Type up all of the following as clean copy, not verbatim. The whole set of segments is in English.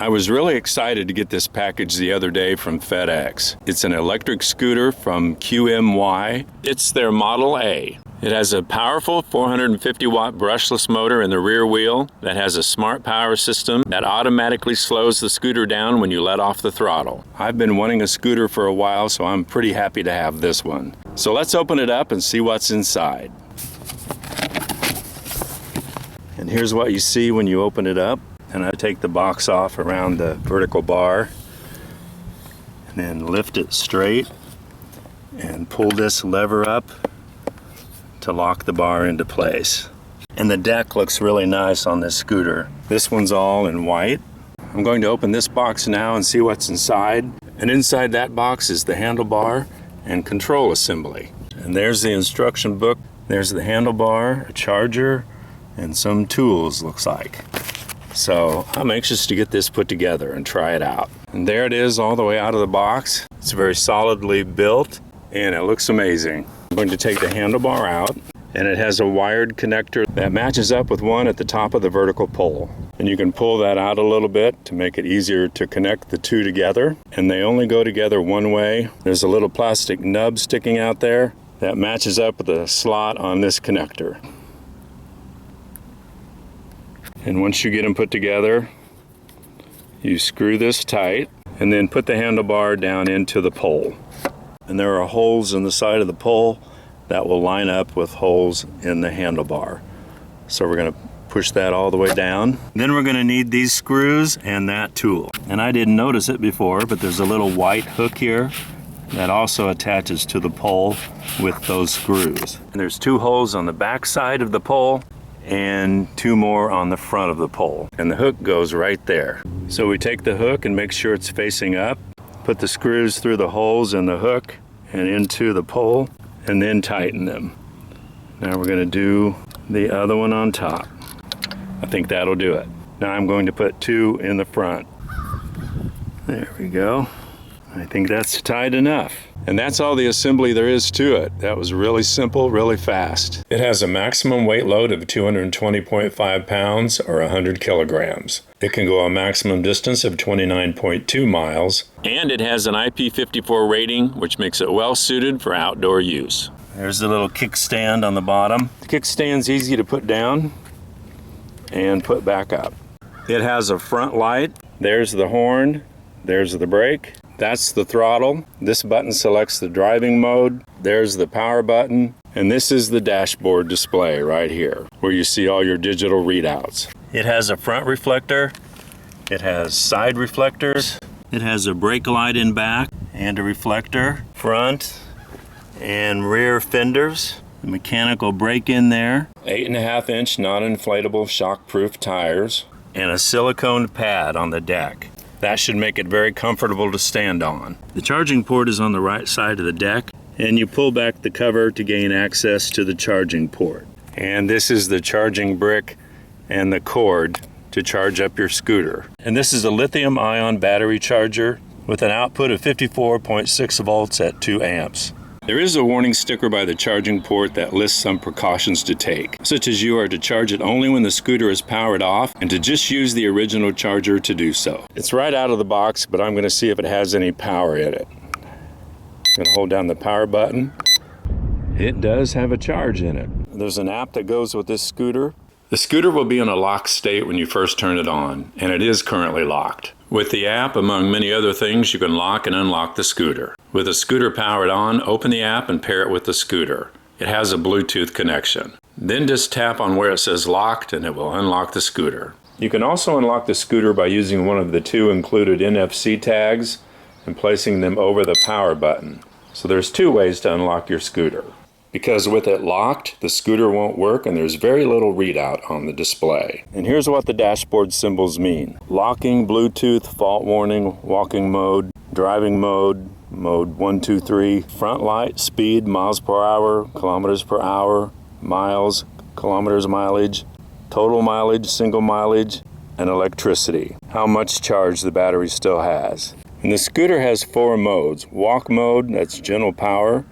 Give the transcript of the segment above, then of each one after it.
I was really excited to get this package the other day from FedEx. It's an electric scooter from QMY. It's their Model A. It has a powerful 450-watt brushless motor in the rear wheel that has a smart power system that automatically slows the scooter down when you let off the throttle. I've been wanting a scooter for a while, so I'm pretty happy to have this one. So let's open it up and see what's inside. And here's what you see when you open it up. And I take the box off around the vertical bar and then lift it straight and pull this lever up to lock the bar into place. And the deck looks really nice on this scooter. This one's all in white. I'm going to open this box now and see what's inside. And inside that box is the handlebar and control assembly. And there's the instruction book. There's the handlebar, a charger, and some tools, looks like. So I'm anxious to get this put together and try it out. And there it is all the way out of the box. It's very solidly built and it looks amazing. I'm going to take the handlebar out, and it has a wired connector that matches up with one at the top of the vertical pole. And you can pull that out a little bit to make it easier to connect the two together. And they only go together one way. There's a little plastic nub sticking out there that matches up with a slot on this connector. And once you get them put together, you screw this tight and then put the handlebar down into the pole. And there are holes in the side of the pole that will line up with holes in the handlebar. So we're going to push that all the way down. Then we're going to need these screws and that tool. And I didn't notice it before, but there's a little white hook here that also attaches to the pole with those screws. And there's two holes on the back side of the pole and two more on the front of the pole. And the hook goes right there. So we take the hook and make sure it's facing up, put the screws through the holes in the hook and into the pole, and then tighten them. Now we're going to do the other one on top. I think that'll do it. Now I'm going to put two in the front. There we go. I think that's tight enough. And that's all the assembly there is to it. That was really simple, really fast. It has a maximum weight load of 220.5 pounds or 100 kilograms. It can go a maximum distance of 29.2 miles. And it has an IP54 rating, which makes it well suited for outdoor use. There's the little kickstand on the bottom. The kickstand's easy to put down and put back up. It has a front light. There's the horn. There's the brake. That's the throttle. This button selects the driving mode. There's the power button. And this is the dashboard display right here, where you see all your digital readouts. It has a front reflector. It has side reflectors. It has a brake light in back and a reflector. Front and rear fenders. The mechanical brake in there. 8.5-inch non-inflatable shock-proof tires. And a silicone pad on the deck. That should make it very comfortable to stand on. The charging port is on the right side of the deck, and you pull back the cover to gain access to the charging port. And this is the charging brick and the cord to charge up your scooter. And this is a lithium-ion battery charger with an output of 54.6 volts at 2 amps. There is a warning sticker by the charging port that lists some precautions to take, such as you are to charge it only when the scooter is powered off and to just use the original charger to do so. It's right out of the box, but I'm going to see if it has any power in it. I'm going to hold down the power button. It does have a charge in it. There's an app that goes with this scooter. The scooter will be in a locked state when you first turn it on, and it is currently locked. With the app, among many other things, you can lock and unlock the scooter. With the scooter powered on, open the app and pair it with the scooter. It has a Bluetooth connection. Then just tap on where it says locked and it will unlock the scooter. You can also unlock the scooter by using one of the two included NFC tags and placing them over the power button. So there's two ways to unlock your scooter. Because with it locked, the scooter won't work and there's very little readout on the display. And here's what the dashboard symbols mean. Locking, Bluetooth, fault warning, walking mode, driving mode, mode 1, 2, 3, front light, speed, miles per hour, kilometers per hour, miles, kilometers mileage, total mileage, single mileage, and electricity. How much charge the battery still has. And the scooter has 4 modes. Walk mode, that's gentle power.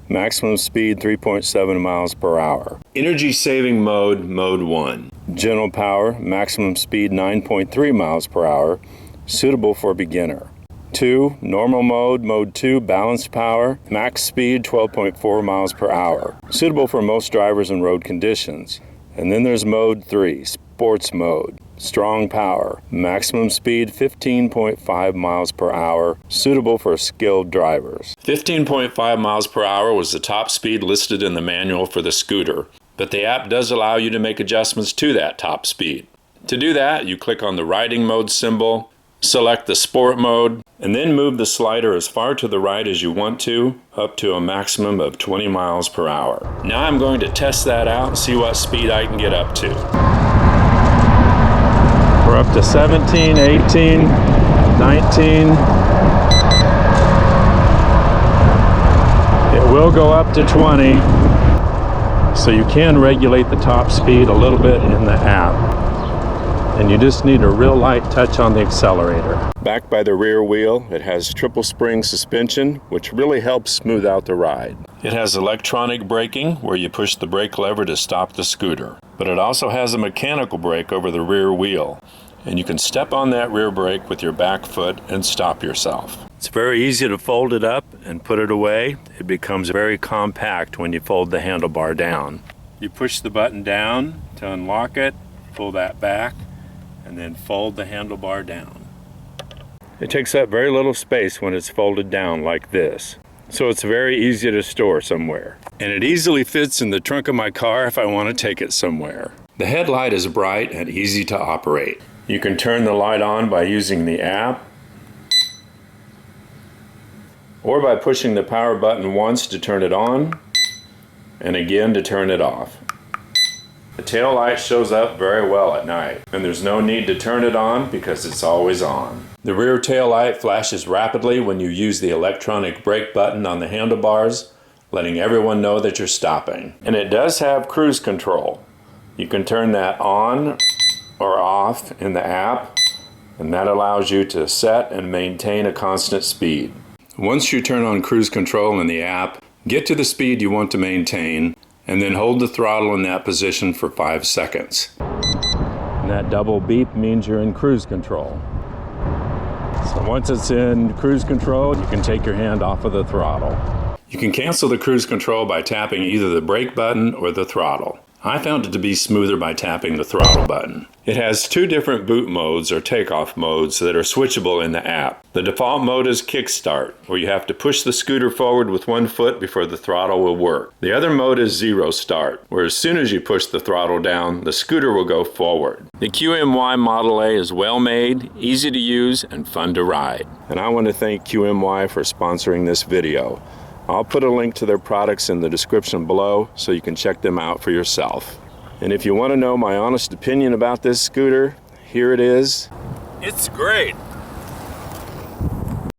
Maximum speed 3.7 miles per hour. Energy saving mode, mode 1. General power, maximum speed 9.3 miles per hour, suitable for beginner. 2. Normal mode, mode 2, balanced power, max speed 12.4 miles per hour, suitable for most drivers in road conditions. And then there's mode 3, sports mode, strong power, maximum speed 15.5 miles per hour, suitable for skilled drivers. 15.5 miles per hour was the top speed listed in the manual for the scooter, but the app does allow you to make adjustments to that top speed. To do that, you click on the riding mode symbol, select the sport mode, and then move the slider as far to the right as you want to, up to a maximum of 20 miles per hour. Now I'm going to test that out and see what speed I can get up to. We're up to 17, 18, 19. It will go up to 20. So you can regulate the top speed a little bit in the app. And you just need a real light touch on the accelerator. Back by the rear wheel, it has triple spring suspension, which really helps smooth out the ride. It has electronic braking, where you push the brake lever to stop the scooter. But it also has a mechanical brake over the rear wheel, and you can step on that rear brake with your back foot and stop yourself. It's very easy to fold it up and put it away. It becomes very compact when you fold the handlebar down. You push the button down to unlock it, pull that back, and then fold the handlebar down. It takes up very little space when it's folded down like this, so it's very easy to store somewhere. And it easily fits in the trunk of my car if I want to take it somewhere. The headlight is bright and easy to operate. You can turn the light on by using the app, or by pushing the power button once to turn it on, and again to turn it off. The tail light shows up very well at night, and there's no need to turn it on because it's always on. The rear tail light flashes rapidly when you use the electronic brake button on the handlebars, letting everyone know that you're stopping. And it does have cruise control. You can turn that on or off in the app, and that allows you to set and maintain a constant speed. Once you turn on cruise control in the app, get to the speed you want to maintain, and then hold the throttle in that position for 5 seconds. And that double beep means you're in cruise control. So once it's in cruise control, you can take your hand off of the throttle. You can cancel the cruise control by tapping either the brake button or the throttle. I found it to be smoother by tapping the throttle button. It has 2 different boot modes or takeoff modes that are switchable in the app. The default mode is kickstart, where you have to push the scooter forward with 1 foot before the throttle will work. The other mode is zero start, where as soon as you push the throttle down, the scooter will go forward. The QMY Model A is well made, easy to use, and fun to ride. And I want to thank QMY for sponsoring this video. I'll put a link to their products in the description below so you can check them out for yourself. And if you want to know my honest opinion about this scooter, here it is. It's great.